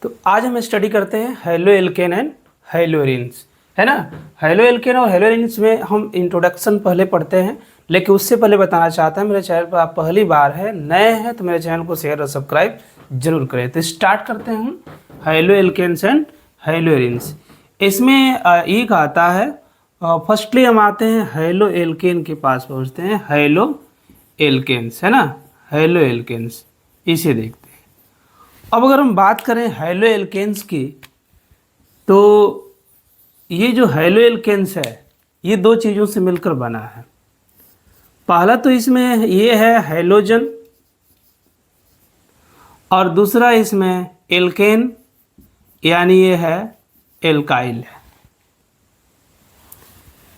तो आज हम स्टडी करते हैं hello alkene and hello arenes, है ना। हैलो एल्केन और हैलो एरीन्स में हम इंट्रोडक्शन पहले पढ़ते हैं, लेकिन उससे पहले बताना चाहता हूं मेरे चैनल पर आप पहली बार है, नए हैं तो मेरे चैनल को शेयर और सब्सक्राइब जरूर करें। तो स्टार्ट करते हैं हम haloalkanes and haloarenes. इसमें एक आता है, फर्स्टली हम आते हैं हैलो एल्केन के पास पहुँचते हैं। हैलो एल्केन्स, है ना, हैलो एल्केन्स, इसे देखते हैं। अब अगर हम बात करें हैलो एल्केन्स की, तो ये जो हैलो एल्केन्स है ये दो चीज़ों से मिलकर बना है। पहला तो इसमें ये है हैलोजन और दूसरा इसमें एल्केन, यानी ये है एल्काइल है।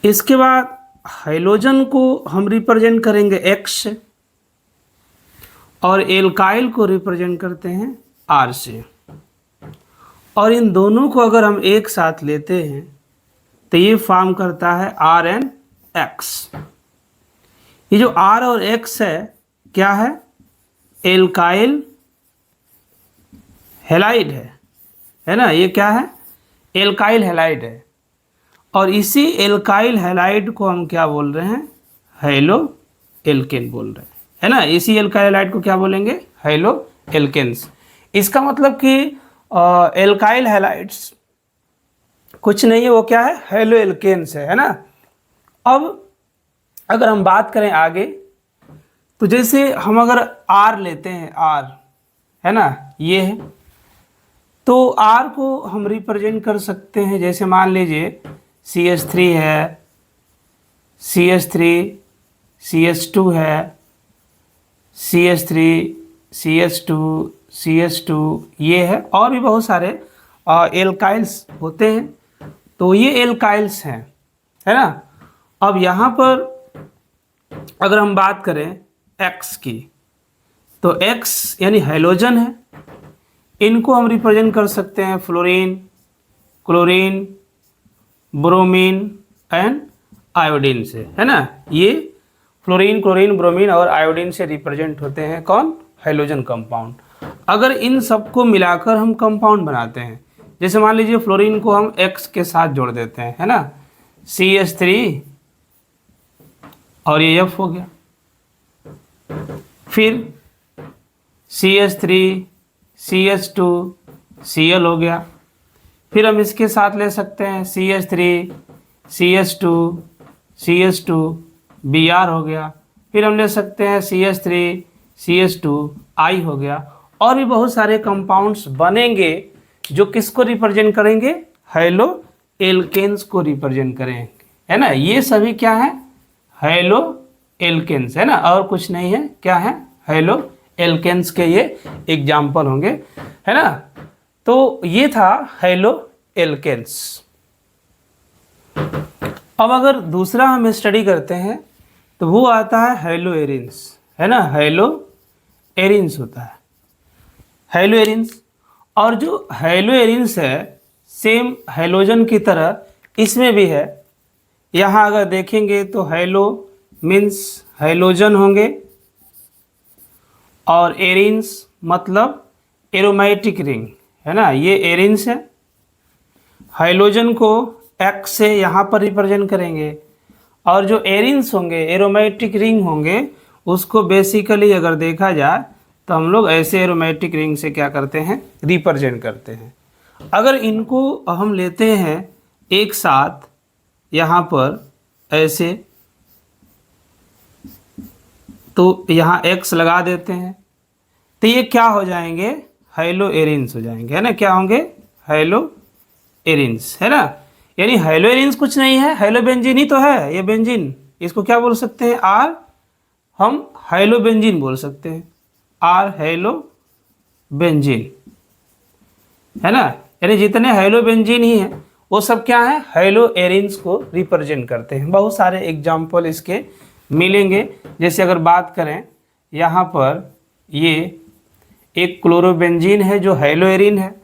इसके बाद हैलोजन को हम रिप्रेजेंट करेंगे X से और एल्काइल को रिप्रेजेंट करते हैं R से। और इन दोनों को अगर हम एक साथ लेते हैं तो ये फॉर्म करता है RNX। ये जो R और X है क्या है? एल्काइल हैलाइड है ना। ये क्या है? एल्काइल हैलाइड है। और इसी एल्काइल हैलाइड को हम क्या बोल रहे हैं? हैलो एल्केन बोल रहे हैं, है ना। इसी एल्काइल हैलाइड को क्या बोलेंगे? Haloalkanes. इसका मतलब कि एल्काइल हैलाइड्स कुछ नहीं है, वो क्या है? हैलो एल्केन्स है ना। अब अगर हम बात करें आगे, तो जैसे हम अगर R लेते हैं, R है ना, ये है, तो R को हम रिप्रेजेंट कर सकते हैं, जैसे मान लीजिए CH3 है, CH3, CH2 है, CH3, CH2, CH2, ये है। और भी बहुत सारे एल्काइल्स होते हैं, तो ये एल्काइल्स हैं, है ना। अब यहाँ पर अगर हम बात करें X की, तो X यानी हैलोजन है। इनको हम रिप्रेजेंट कर सकते हैं fluorine, chlorine, bromine and iodine से, है ना। ये फ्लोरीन, क्लोरीन, ब्रोमीन और आयोडीन से रिप्रेजेंट होते हैं कौन? Halogen compound. अगर इन सबको मिलाकर हम कंपाउंड बनाते हैं, जैसे मान लीजिए फ्लोरीन को हम X के साथ जोड़ देते हैं, है ना, CH3 और ये F हो गया। फिर CH3, CH2, Cl हो गया। फिर हम इसके साथ ले सकते हैं CH3, CH2, CH2, Br हो गया। फिर हम ले सकते हैं CH3, CH2, I हो गया। और भी बहुत सारे कंपाउंड्स बनेंगे जो किसको रिप्रेजेंट करेंगे? हैलो एल्केन्स को रिप्रेजेंट करेंगे, है ना। ये सभी क्या है? हैलो एल्केन्स, है ना, और कुछ नहीं है। क्या है? हैलो एल्केन्स के ये एग्जाम्पल होंगे, है ना। तो ये था हैलो एल्केन्स। अब अगर दूसरा हम स्टडी करते हैं तो वो आता है हैलो एरीन्स, है ना। हैलो एरीन्स होता है, हैलो एरीन्स। और जो हैलो एरीन्स है सेम हैलोजन की तरह इसमें भी है। यहाँ अगर देखेंगे तो हैलो मीन्स हैलोजन होंगे और एरीन्स मतलब एरोमेटिक रिंग, है ना। ये एरीन्स है। हैलोजन को X से यहाँ पर रिप्रेजेंट करेंगे और जो एरीन्स होंगे, एरोमेटिक रिंग होंगे, उसको बेसिकली अगर देखा जाए तो हम लोग ऐसे एरोमेटिक रिंग से क्या करते हैं? रिप्रेजेंट करते हैं। अगर इनको हम लेते हैं एक साथ यहाँ पर ऐसे, तो यहाँ X लगा देते हैं, तो ये क्या हो जाएंगे? हैलो एरीन्स हो जाएंगे, है ना। क्या होंगे? हैलो एरीन्स, है ना। यानी हैलो एरीन्स कुछ नहीं है, हैलो बेंजीन ही तो है। ये बेंजीन, इसको क्या बोल सकते हैं? R, हम हैलो बेंजीन बोल सकते हैं, R हैलो बेंजीन, है ना। यानी जितने हैलो बेंजीन ही हैं वो सब क्या है? हैलो एरीन्स को रिप्रेजेंट करते हैं। बहुत सारे एग्जाम्पल इसके मिलेंगे। जैसे अगर बात करें यहाँ पर, ये एक क्लोरोबेंजीन है जो हैलो एरीन है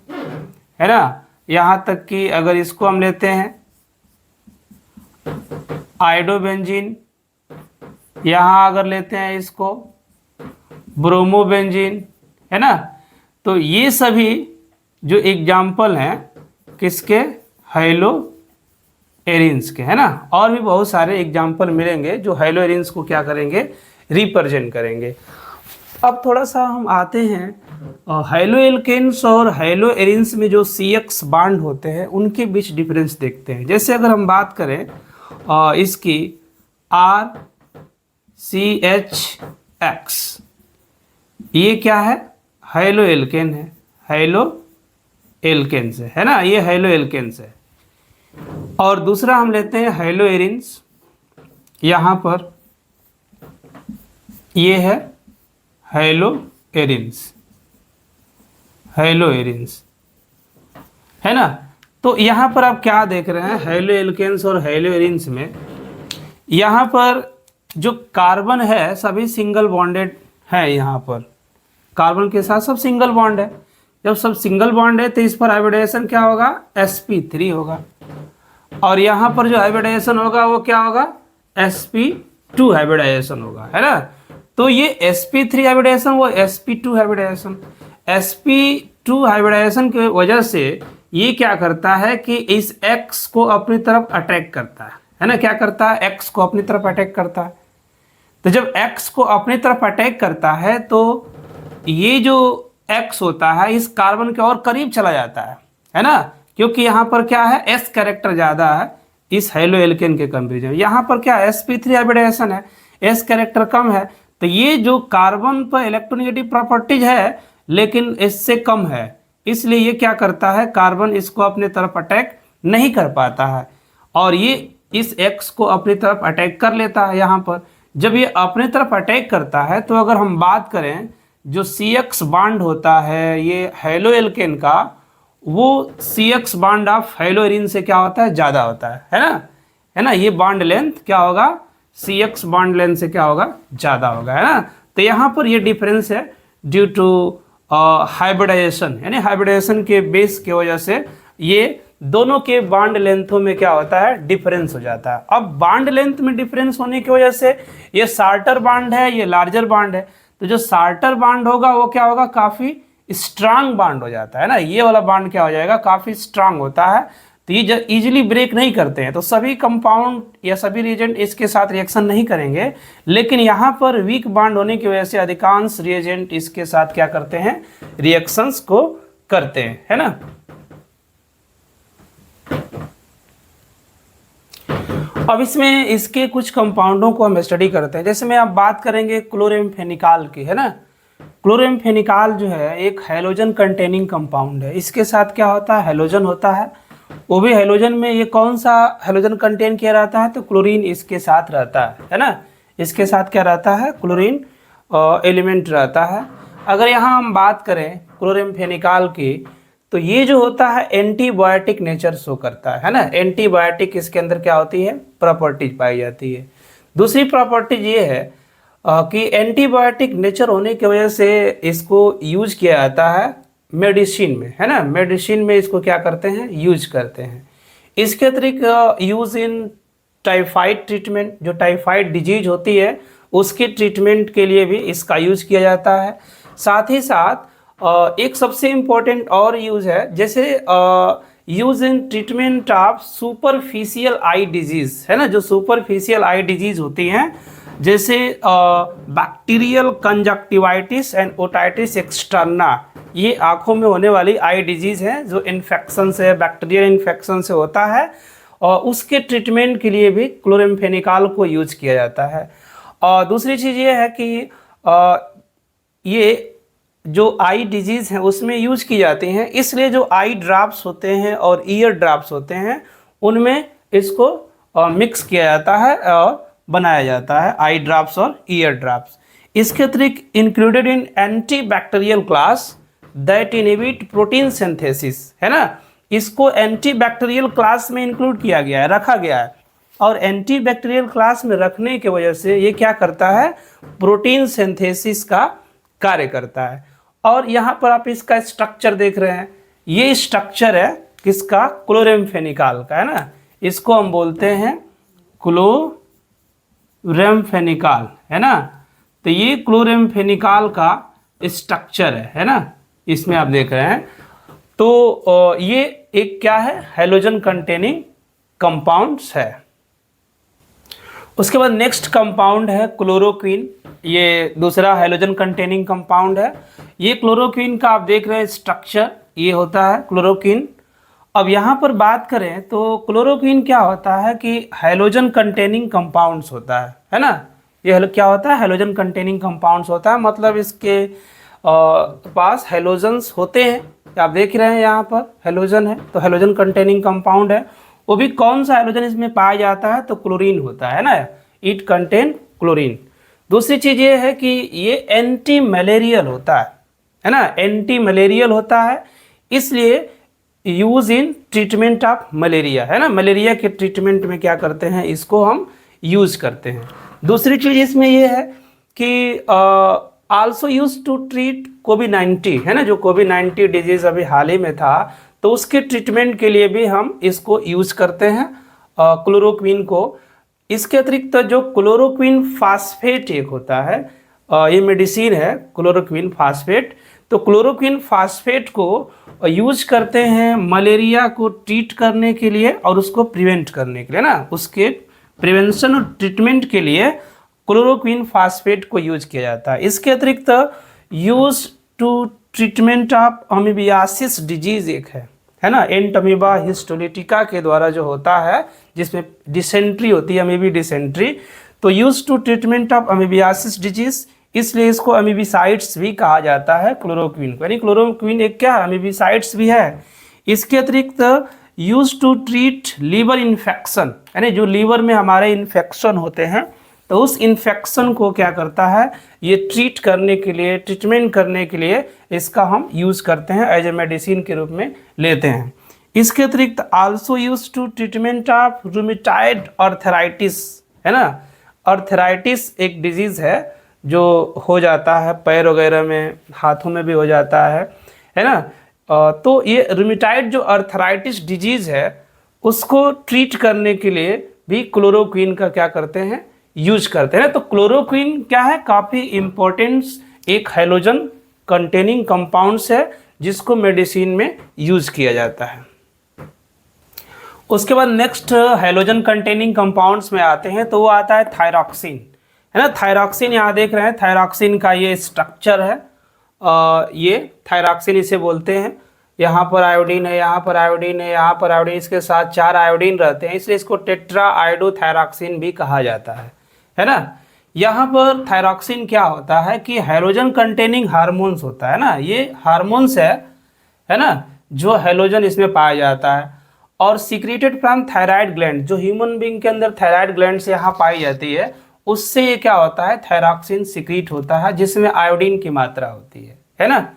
ना। यहाँ तक कि अगर इसको हम लेते हैं आयोडोबेंजीन, यहाँ अगर लेते हैं इसको ब्रोमोबेंजीन, है ना। तो ये सभी जो एग्जाम्पल हैं किसके, हेलो एरिन्स के, है ना। और भी बहुत सारे एग्जाम्पल मिलेंगे जो हेलो एरिन्स को क्या करेंगे, रिप्रेजेंट करेंगे। अब थोड़ा सा हम आते हैं हेलो एल्केन्स और हेलो एरिन्स में जो CX बॉन्ड होते हैं उनके बीच डिफरेंस देखते हैं। जैसे अगर हम बात करें इसकी RCHX, ये क्या है, हेलो एल्केन है, हेलो एल्केन्स है ना, ये हेलो एल्केन्स है। और दूसरा हम लेते हैं हेलो एरिन्स, यहाँ पर ये है हेलो एरिन्स, हेलो एरिन्स, है ना। तो यहाँ पर आप क्या देख रहे हैं, हेलो एल्केन्स और हेलो एरिन्स में यहाँ पर जो कार्बन है सभी सिंगल बॉन्डेड है, यहाँ पर कार्बन के साथ सब सिंगल बॉन्ड है। जब सब सिंगल बॉन्ड है तो इस पर हाइब्रिडाइजेशन क्या होगा, sp3 होगा। और यहाँ पर जो हाइब्रिडाइजेशन होगा वो क्या होगा, sp2 हाइब्रिडाइजेशन होगा, है ना। तो ये sp3 हाइब्रिडाइजेशन, वो sp2 हाइब्रिडाइजेशन, sp2 हाइब्रिडाइजेशन की वजह से ये क्या करता है कि इस X को अपनी तरफ अटैक करता है ना, क्या करता है, X को अपनी तरफ अटैक करता है। तो जब X को अपनी तरफ अटैक करता है तो ये जो X होता है इस कार्बन के और करीब चला जाता है ना, क्योंकि यहाँ पर क्या है, S कैरेक्टर ज़्यादा है इस हेलो एल्केन के कंपेरिजन। यहाँ पर क्या sp3 हाइब्रिडाइजेशन है, S कैरेक्टर कम है, तो ये जो कार्बन पर इलेक्ट्रोनेगेटिव प्रॉपर्टीज है लेकिन इससे कम है, इसलिए ये क्या करता है, कार्बन इसको अपने तरफ अटैक नहीं कर पाता है और ये इस X को अपनी तरफ अटैक कर लेता है। यहाँ पर जब ये अपने तरफ अटैक करता है तो अगर हम बात करें जो CX बॉन्ड होता है ये हेलो एल्केन का, वो CX bond of hello Erin से क्या होता है, ज़्यादा होता है ना, है ना। ये बॉन्ड लेंथ क्या होगा, CX बॉन्ड लेंथ से क्या होगा, ज़्यादा होगा, है ना। तो यहाँ पर ये डिफरेंस है ड्यू टू हाइब्रिडाइजेशन, यानी हाइब्रिडाइजेशन के बेस की वजह से ये दोनों के बॉन्ड लेंथों में क्या होता है, डिफरेंस हो जाता है। अब बॉन्ड लेंथ में डिफरेंस होने की वजह से ये शार्टर बॉन्ड है, ये लार्जर बॉन्ड है, तो जो शार्टर बॉन्ड होगा वो क्या होगा, काफ़ी स्ट्रांग बॉन्ड हो जाता है ना। ये वाला बॉन्ड क्या हो जाएगा, काफ़ी स्ट्रांग होता है, तो ये इजीली ब्रेक नहीं करते हैं। तो सभी कंपाउंड या सभी रिएजेंट इसके साथ रिएक्शन नहीं करेंगे, लेकिन यहाँ पर वीक बॉन्ड होने की वजह से अधिकांश रिएजेंट इसके साथ क्या करते हैं, रिएक्शंस को करते हैं, है ना। अब इसमें इसके कुछ कंपाउंडों को हम स्टडी करते हैं। जैसे में आप बात करेंगे क्लोरेमफेनिकाल की, है ना। क्लोरेमफेनिकाल जो है एक हैलोजन कंटेनिंग कंपाउंड है। इसके साथ क्या होता है, हैलोजन होता है, वो भी हैलोजन में ये कौन सा हैलोजन कंटेन किया रहता है, तो क्लोरीन इसके साथ रहता है ना। इसके साथ क्या रहता है, क्लोरीन एलिमेंट रहता है। अगर यहाँ हम बात करें क्लोरेमफेनिकाल की, तो ये जो होता है एंटीबायोटिक नेचर शो करता है ना। एंटीबायोटिक इसके अंदर क्या होती है, प्रॉपर्टीज पाई जाती है। दूसरी प्रॉपर्टीज ये है कि एंटीबायोटिक नेचर होने की वजह से इसको यूज किया जाता है मेडिसिन में, है ना। मेडिसिन में इसको क्या करते हैं, यूज करते हैं। इसके अतिरिक्त यूज इन टाइफाइड ट्रीटमेंट, जो टाइफाइड डिजीज होती है उसके ट्रीटमेंट के लिए भी इसका यूज किया जाता है। साथ ही साथ एक सबसे इम्पोर्टेंट और यूज है, जैसे use in treatment of superficial eye disease, है ना। जो सुपरफिशियल आई डिजीज होती हैं, जैसे bacterial conjunctivitis and otitis externa, ये आँखों में होने वाली आई डिजीज है जो इन्फेक्शन से, बैक्टीरियल इन्फेक्शन से होता है, और उसके ट्रीटमेंट के लिए भी क्लोरेमफेनिकाल को यूज किया जाता है। और दूसरी चीज़ ये है कि ये जो आई डिजीज़ हैं उसमें यूज की जाती हैं, इसलिए जो आई ड्रॉप्स होते हैं और ईयर ड्रॉप्स होते हैं उनमें इसको मिक्स किया जाता है और बनाया जाता है, आई ड्रॉप्स और ईयर ड्रॉप्स। इसके अतिरिक्त included in anti bacterial class that inhibit protein synthesis, है ना। इसको एंटी बैक्टीरियल क्लास में इंक्लूड किया गया है, रखा गया है, और एंटी बैक्टीरियल क्लास में रखने की वजह से ये क्या करता है, प्रोटीन सिंथेसिस का कार्य करता है। और यहाँ पर आप इसका स्ट्रक्चर देख रहे हैं, ये स्ट्रक्चर है किसका, क्लोरेमफेनिकाल का, है ना। इसको हम बोलते हैं क्लोरेमफेनिकाल, है ना। तो ये क्लोरेमफेनिकाल का स्ट्रक्चर है ना। इसमें आप देख रहे हैं तो ये एक क्या है, हैलोजन कंटेनिंग कंपाउंड्स है। उसके बाद नेक्स्ट कंपाउंड है क्लोरोक्वीन। ये दूसरा हैलोजन कंटेनिंग कंपाउंड है। ये क्लोरोक्वीन का आप देख रहे हैं स्ट्रक्चर, ये होता है क्लोरोक्वीन। अब यहाँ पर बात करें तो क्लोरोक्वीन क्या होता है कि हैलोजन कंटेनिंग कंपाउंड्स होता है ना। ये क्या होता है, हैलोजन कंटेनिंग कंपाउंड्स होता है, मतलब इसके पास हैलोजन्स होते हैं। आप देख रहे हैं यहाँ पर हैलोजन है, तो हैलोजन कंटेनिंग कंपाउंड है। वो भी कौन सा हैलोजन इसमें पाया जाता है, तो क्लोरीन होता है ना, इट कंटेन क्लोरीन। दूसरी चीज़ ये है कि ये एंटी मलेरियल होता है ना, एंटी मलेरियल होता है, इसलिए use in treatment of malaria, है ना। मलेरिया के ट्रीटमेंट में क्या करते हैं, इसको हम यूज करते हैं। दूसरी चीज़ इसमें ये है कि आल्सो यूज टू ट्रीट कोविड-19, है ना, जो कोविड-19 डिजीज़ अभी हाल ही में था, तो उसके ट्रीटमेंट के लिए भी हम इसको यूज करते हैं क्लोरोक्वीन को। इसके अतिरिक्त जो क्लोरोक्वीन फास्फेट एक होता है, ये मेडिसिन है क्लोरोक्वीन फास्फेट। तो क्लोरोक्वीन फास्फेट को यूज करते हैं मलेरिया को ट्रीट करने के लिए और उसको प्रिवेंट करने के लिए ना, उसके प्रिवेंशन और ट्रीटमेंट के लिए क्लोरोक्वीन फास्फेट को यूज किया जाता है। इसके अतिरिक्त use to treatment of amoebiasis disease एक है ना, एंटमीबा हिस्टोलिटिका के द्वारा जो होता है, जिसमें डिसेंट्री होती है, अमीबी डिसेंट्री, तो use to treatment of amoebiasis disease, इसलिए इसको अमीबिसाइड्स भी कहा जाता है क्लोरोक्वीन को, यानी क्लोरोक्वीन एक क्या है, अमीबिसाइड्स भी है। इसके अतिरिक्त use to treat liver infection, यानी जो लीवर में हमारे इन्फेक्शन होते हैं, तो उस इन्फेक्शन को क्या करता है, ये ट्रीट करने के लिए, ट्रीटमेंट करने के लिए इसका हम यूज़ करते हैं, एज ए मेडिसिन के रूप में लेते हैं। इसके अतिरिक्त also use to treatment of rheumatoid arthritis, है ना। आर्थराइटिस एक डिजीज़ है जो हो जाता है पैर वगैरह में, हाथों में भी हो जाता है ना। तो ये रूमेटॉइड जो आर्थराइटिस डिजीज़ है, उसको ट्रीट करने के लिए भी क्लोरोक्वीन का क्या करते हैं, यूज करते हैं। तो क्लोरोक्वीन क्या है, काफ़ी इम्पोर्टेंस एक हैलोजन कंटेनिंग कंपाउंड्स है, जिसको मेडिसिन में यूज किया जाता है। उसके बाद नेक्स्ट हैलोजन कंटेनिंग कंपाउंड्स में आते हैं, तो वो आता है थायरॉक्सिन, है ना। थायरॉक्सिन यहाँ देख रहे हैं, थायरॉक्सिन का ये स्ट्रक्चर है, ये थायरॉक्सिन इसे बोलते हैं। यहाँ पर आयोडीन है, यहाँ पर आयोडीन है, यहाँ पर आयोडीन, इसके साथ 4 आयोडीन रहते हैं, इसलिए इसको टेट्रा आयोडोथायरॉक्सिन भी कहा जाता है ना। यहाँ पर थायरॉक्सिन क्या होता है कि हैलोजन कंटेनिंग हार्मोन्स होता है ना, ये हार्मोन्स है ना, जो हैलोजन इसमें पाया जाता है, और सीक्रेटेड फ्रॉम थायराइड ग्लैंड, जो ह्यूमन बीइंग के अंदर थायराइड ग्लैंड से यहाँ पाई जाती है, उससे ये क्या होता है, थायरॉक्सिन सीक्रेट होता है, जिसमें आयोडीन की मात्रा होती है ना।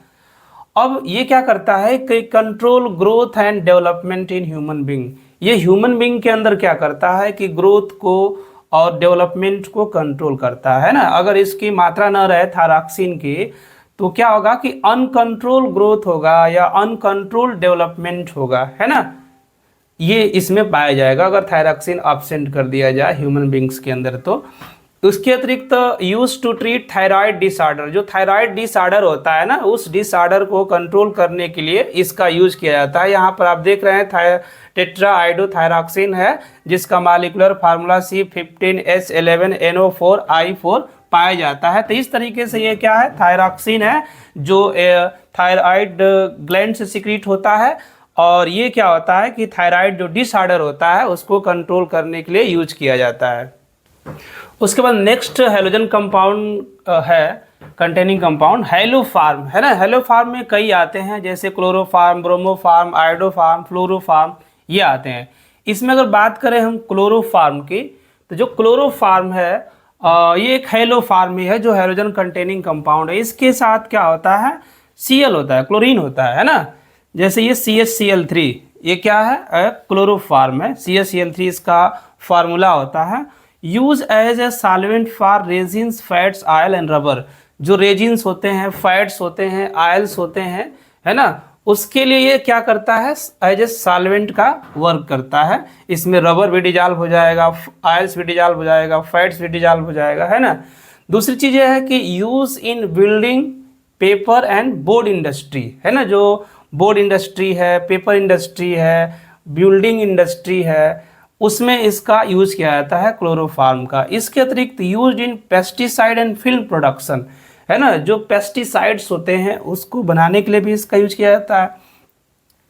अब ये क्या करता है कि control growth and development in human being, ये ह्यूमन बीइंग के अंदर क्या करता है कि ग्रोथ को और डेवलपमेंट को कंट्रोल करता है ना। अगर इसकी मात्रा न रहे थायरॉक्सिन की, तो क्या होगा कि अनकंट्रोल ग्रोथ होगा या अनकंट्रोल डेवलपमेंट होगा, है ना, ये इसमें पाया जाएगा अगर थायरॉक्सिन एब्सेंट कर दिया जाए ह्यूमन बींग्स के अंदर। तो उसके अतिरिक्त use to treat thyroid disorder, जो थायराइड डिसऑर्डर होता है ना, उस डिसऑर्डर को कंट्रोल करने के लिए इसका यूज किया जाता है। यहाँ पर आप देख रहे हैं टेट्रा आयोडोथायरॉक्सिन है, जिसका मॉलिक्यूलर फार्मूला C15H11NO4I4 पाया जाता है। तो इस तरीके से ये क्या है, थायरॉक्सिन है, जो थायराइड ग्लैंड से सीक्रेट होता है, और ये क्या होता है कि थायराइड जो डिसऑर्डर होता है उसको कंट्रोल करने के लिए यूज किया जाता है। उसके बाद नेक्स्ट हैलोजन कंपाउंड है कंटेनिंग कंपाउंड हैलोफार्म, है ना। हैलोफार्म में कई आते हैं, जैसे क्लोरोफार्म, ब्रोमोफार्म, आयोडोफार्म, फ्लोरोफार्म, ये आते हैं। इसमें अगर बात करें हम क्लोरोफार्म की, तो जो क्लोरोफार्म है ये एक हैलोफार्म ही है, जो हैलोजन कंटेनिंग कंपाउंड है। इसके साथ क्या होता है, Cl होता है, क्लोरीन होता है ना। जैसे ये CHCl3, ये क्या है, क्लोरोफार्म है, CHCl3 इसका फार्मूला होता है। Use as a solvent for resins, fats, oil and rubber, जो रेजिन्स होते हैं, फैट्स होते हैं, ऑयल्स होते हैं, है ना, उसके लिए ये क्या करता है, एज ए सॉल्वेंट का वर्क करता है। इसमें रबर भी डिजॉल्व हो जाएगा, ऑयल्स भी डिजॉल्व हो जाएगा, फैट्स भी डिजॉल्व हो जाएगा, है ना। दूसरी चीज़ यह है कि use in building, paper and board industry, है ना, जो बोर्ड इंडस्ट्री है, पेपर इंडस्ट्री है, बिल्डिंग इंडस्ट्री है, उसमें इसका यूज़ किया जाता है क्लोरोफार्म का। इसके अतिरिक्त use in pesticide and film production, है ना, जो पेस्टिसाइड्स होते हैं उसको बनाने के लिए भी इसका यूज किया जाता है।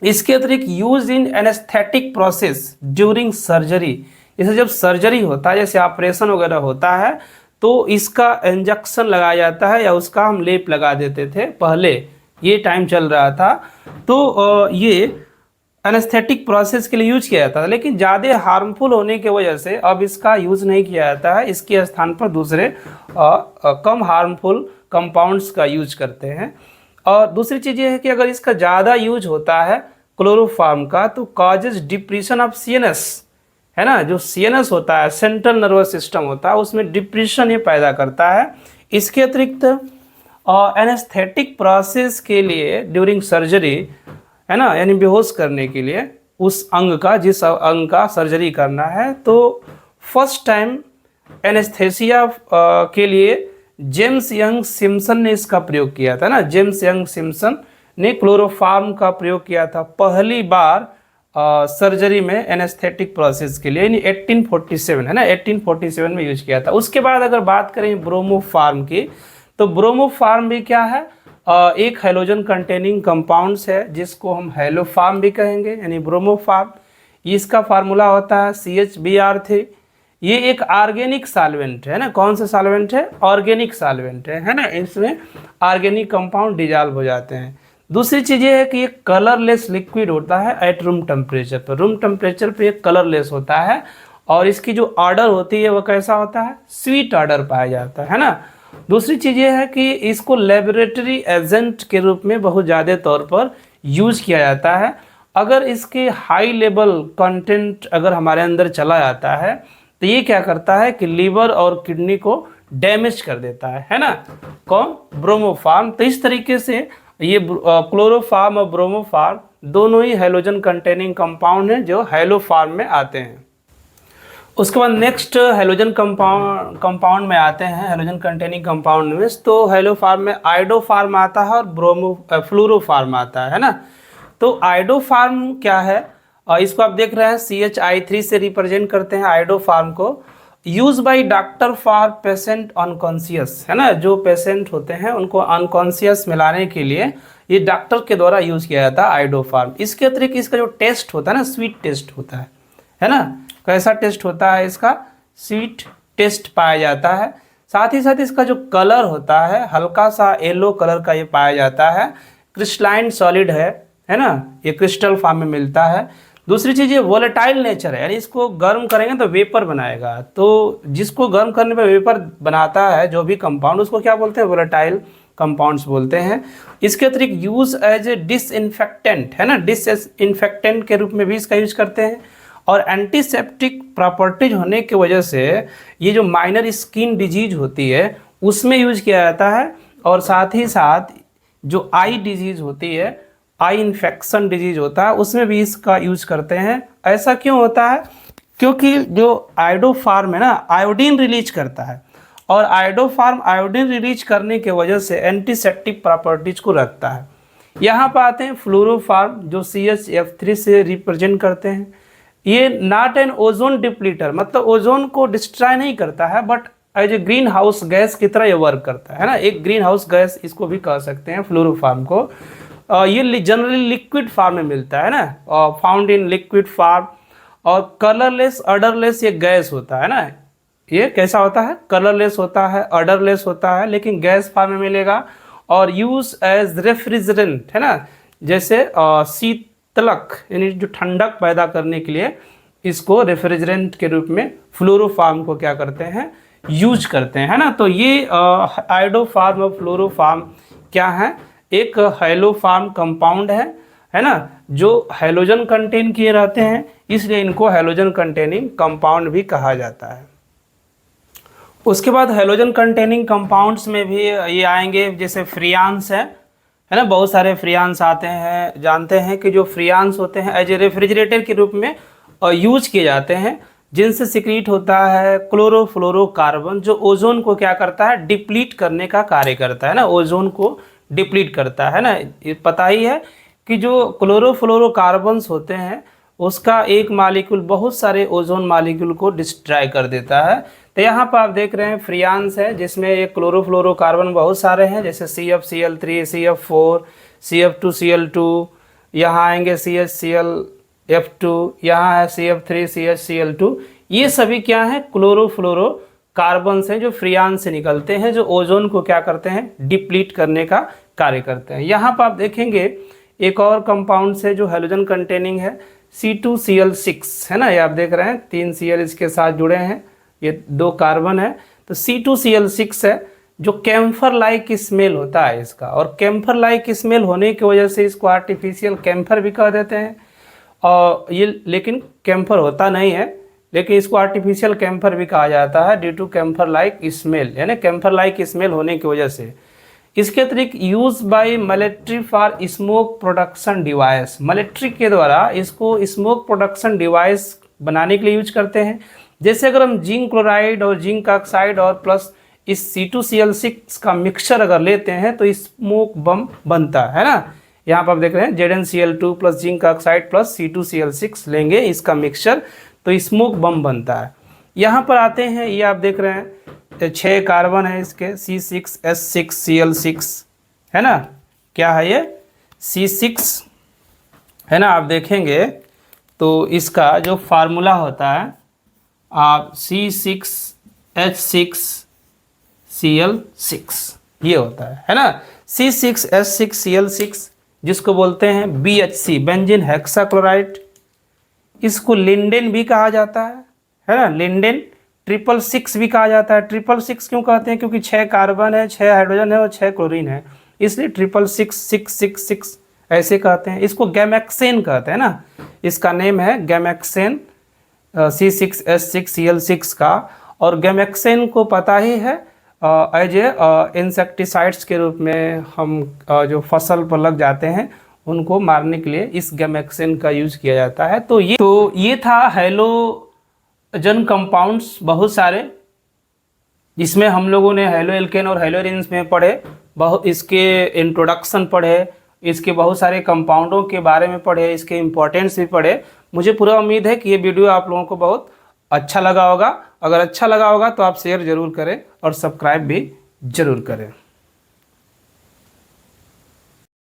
इसके अतिरिक्त use in anaesthetic process during surgery, जैसे जब सर्जरी होता है, जैसे ऑपरेशन वगैरह होता है, तो इसका इंजेक्शन लगाया जाता है या उसका हम लेप लगा देते थे पहले, ये टाइम चल रहा था, तो ये एनेस्थेटिक प्रोसेस के लिए यूज किया जाता था। लेकिन ज़्यादा हार्मफुल होने की वजह से अब इसका यूज़ नहीं किया जाता है, इसके स्थान पर दूसरे कम हार्मफुल कंपाउंड्स का यूज करते हैं। और दूसरी चीज़ ये है कि अगर इसका ज़्यादा यूज होता है क्लोरोफार्म का, तो कॉजेज डिप्रेशन ऑफ सीएनएस, है ना, जो सीएनएस होता है, सेंट्रल नर्वस सिस्टम होता है, उसमें डिप्रेशन ये पैदा करता है। इसके अतिरिक्त एनेस्थेटिक प्रोसेस के लिए ड्यूरिंग सर्जरी, है ना, यानी बेहोश करने के लिए उस अंग का, जिस अंग का सर्जरी करना है, तो फर्स्ट टाइम एनेस्थेसिया के लिए जेम्स यंग सिम्पसन ने इसका प्रयोग किया था ना। जेम्स यंग सिम्पसन ने क्लोरोफार्म का प्रयोग किया था पहली बार सर्जरी में एनेस्थेटिक प्रोसेस के लिए, यानी 1847, है ना, 1847 में यूज किया था। उसके बाद अगर बात करें ब्रोमोफार्म की, तो ब्रोमोफार्म भी क्या है, एक हैलोजन कंटेनिंग कंपाउंड्स है, जिसको हम हैलोफार्म भी कहेंगे, यानी ब्रोमोफार्म। इसका फार्मूला होता है CHBr3। ये एक ऑर्गेनिक सॉल्वेंट है ना, कौन सा सॉल्वेंट है, ऑर्गेनिक सॉल्वेंट है ना, इसमें ऑर्गेनिक कंपाउंड डिजॉल्व हो जाते हैं। दूसरी चीज़ ये है कि ये कलरलेस लिक्विड होता है एट रूम टेम्परेचर पर, रूम टेम्परेचर पे एक कलरलेस होता है, और इसकी जो ऑर्डर होती है वो कैसा होता है, स्वीट ऑर्डर पाया जाता है ना। दूसरी चीज़ ये है कि इसको लेबोरेटरी एजेंट के रूप में बहुत ज़्यादा तौर पर यूज़ किया जाता है। अगर इसके हाई लेवल कंटेंट अगर हमारे अंदर चला जाता है, तो ये क्या करता है कि लीवर और किडनी को डैमेज कर देता है ना, कौन, ब्रोमोफार्म। तो इस तरीके से ये क्लोरोफार्म और ब्रोमोफार्म दोनों ही हैलोजन कंटेनिंग कंपाउंड हैं जो हैलोफार्म में आते हैं। उसके बाद नेक्स्ट हैलोजन कंपाउंड में आते हैं, हैलोजन कंटेनिंग कंपाउंड में, तो हैलोफार्म में आइडोफार्म आता है और फ्लोरोफार्म आता है ना। तो आइडोफार्म क्या है, इसको आप देख रहे हैं CHI3 से रिप्रेजेंट करते हैं आइडोफार्म को। Use by doctor for patient unconscious, है ना, जो पेशेंट होते हैं उनको अनकॉन्शियस मिलाने के लिए ये डॉक्टर के द्वारा यूज किया जाता है आइडोफार्म। इसके अतिरिक्त इसका जो टेस्ट होता है ना, स्वीट टेस्ट होता है ना, कैसा टेस्ट होता है इसका, स्वीट टेस्ट पाया जाता है। साथ ही साथ इसका जो कलर होता है हल्का सा येलो कलर का ये पाया जाता है, क्रिस्टलाइन सॉलिड है ना, ये क्रिस्टल फॉर्म में मिलता है। दूसरी चीज़ ये वोलेटाइल नेचर है, यानी इसको गर्म करेंगे तो वेपर बनाएगा, तो जिसको गर्म करने पे वेपर बनाता है जो भी कंपाउंड, उसको क्या बोलते हैं, वोलेटाइल कंपाउंड्स बोलते हैं। इसके अतिरिक्त यूज एज ए डिसइंफेक्टेंट, है ना, डिसइंफेक्टेंट के रूप में भी इसका यूज करते हैं। और एंटीसेप्टिक प्रॉपर्टीज होने की वजह से ये जो माइनर स्किन डिजीज होती है उसमें यूज किया जाता है। और साथ ही साथ जो आई डिजीज होती है, आई इन्फेक्शन डिजीज होता है, उसमें भी इसका यूज करते हैं। ऐसा क्यों होता है, क्योंकि जो आइडोफार्म है ना, आयोडीन रिलीज करता है, और आइडोफार्म आयोडीन रिलीज करने के वजह से एंटीसेप्टिक प्रॉपर्टीज को रखता है। यहाँ पर आते हैं फ्लोरोफार्म जो CHF3 से रिप्रेजेंट करते हैं। ये नॉट एन ओजोन डिप्लीटर, मतलब ओजोन को डिस्ट्रॉय नहीं करता है, but as a greenhouse gas की तरह ये वर्क करता है ना, एक ग्रीन हाउस गैस इसको भी कह सकते हैं फ्लोरोफार्म को। ये जनरली लिक्विड फार्म में मिलता है ना, फाउंड इन लिक्विड फार्म। और कलरलेस ऑर्डरलेस ये गैस होता है ना, ये कैसा होता है, कलरलेस होता है, ऑर्डरलेस होता है, लेकिन गैस फार्म में मिलेगा। और यूज एज रेफ्रिजरेंट, है ना, जैसे शीतलक, यानी जो ठंडक पैदा करने के लिए इसको रेफ्रिजरेंट के रूप में फ्लोरोफार्म को क्या करते हैं, यूज करते हैं, है ना। तो ये आइडोफार्म और फ्लोरोफार्म क्या है, एक हैलोफार्म कंपाउंड है ना, जो हैलोजन कंटेन किए रहते हैं, इसलिए इनको हैलोजन कंटेनिंग कंपाउंड भी कहा जाता है। उसके बाद हैलोजन कंटेनिंग कंपाउंड्स में भी ये आएंगे, जैसे फ्रियांस है ना, बहुत सारे फ्रियांस आते हैं। जानते हैं कि जो फ्रियांस होते हैं एज ए रेफ्रिजरेटर के रूप में यूज किए जाते हैं, जिनसे सिक्रीट होता है क्लोरोफ्लोरोकार्बन, जो ओजोन को क्या करता है, डिप्लीट करने का कार्य करता है ना, ओजोन को डिप्लीट करता है ना। ये पता ही है कि जो क्लोरोफ्लोरोकार्बन्स होते हैं उसका एक मालिक्यूल बहुत सारे ओजोन मालिक्यूल को डिस्ट्रॉय कर देता है। तो यहाँ पर आप देख रहे हैं फ्रियांस है जिसमें एक क्लोरोफ्लोरोकार्बन बहुत सारे हैं, जैसे CF CL3 CF4 CF2 Cl2, यहाँ आएंगे CH Cl यहाँ है CF3 CH Cl2। ये सभी क्या है, क्लोरोफ्लोरोकार्बन्स हैं जो फ्रियान से निकलते हैं, जो ओजोन को क्या करते हैं, डिप्लीट करने का कार्य करते हैं। यहाँ पर आप देखेंगे एक और कंपाउंड से जो हेलोजन कंटेनिंग है C2Cl6 है ना, ये आप देख रहे हैं 3 Cl इसके साथ जुड़े हैं, ये 2 कार्बन है। तो C2Cl6 है जो कैम्फर लाइक स्मेल होता है इसका, और कैम्फर लाइक स्मेल होने की वजह से इसको आर्टिफिशियल कैम्फर भी कह देते हैं। और ये लेकिन कैम्फर होता नहीं है, लेकिन इसको आर्टिफिशियल कैम्फर भी कहा जाता है due to camphor like smell, यानी कैम्फर लाइक स्मेल होने की वजह से। इसके अतिरिक्त use by military for smoke production device, military के द्वारा इसको स्मोक प्रोडक्शन डिवाइस बनाने के लिए यूज करते हैं। जैसे अगर हम जिंक क्लोराइड और जिंक ऑक्साइड और प्लस इस C2Cl6 का मिक्सचर अगर लेते हैं तो स्मोक बम बनता है ना। यहाँ पर आप देख रहे हैं ZnCl2 plus zinc oxide plus C2Cl6 लेंगे इसका मिक्सचर तो स्मोक बम बनता है। यहाँ पर आते हैं, ये आप देख रहे हैं 6 कार्बन है इसके C6H6Cl6 है ना, क्या है ये C6 है ना। आप देखेंगे तो इसका जो फार्मूला होता है आप C6H6Cl6 ये होता है ना। C6H6Cl6 जिसको बोलते हैं BHC बेंजीन हेक्साक्लोराइड, इसको लिंडेन भी कहा जाता है ना, लिंडेन 666 भी कहा जाता है। 666 क्यों कहते हैं, क्योंकि 6 कार्बन है, 6 हाइड्रोजन है और 6 क्लोरीन है, इसलिए 666 ऐसे कहते हैं। इसको गैमेक्सेन कहते हैं ना, इसका नेम है गैमेक्सेन C6H6Cl6 का। और गैमेक्सेन को पता ही है एज ए इंसेक्टिसाइड्स के रूप में हम जो फसल पर लग जाते हैं उनको मारने के लिए इस गैमेक्सेन का यूज किया जाता है। तो ये था हैलोजन कंपाउंड्स बहुत सारे, जिसमें हम लोगों ने हैलो एल्केन और हैलो एरिन्स में पढ़े, बहुत इसके इंट्रोडक्शन पढ़े, इसके बहुत सारे कंपाउंडों के बारे में पढ़े, इसके इम्पोर्टेंस भी पढ़े। मुझे पूरा उम्मीद है कि ये वीडियो आप लोगों को बहुत अच्छा लगा होगा। अगर अच्छा लगा होगा तो आप शेयर ज़रूर करें और सब्सक्राइब भी ज़रूर करें।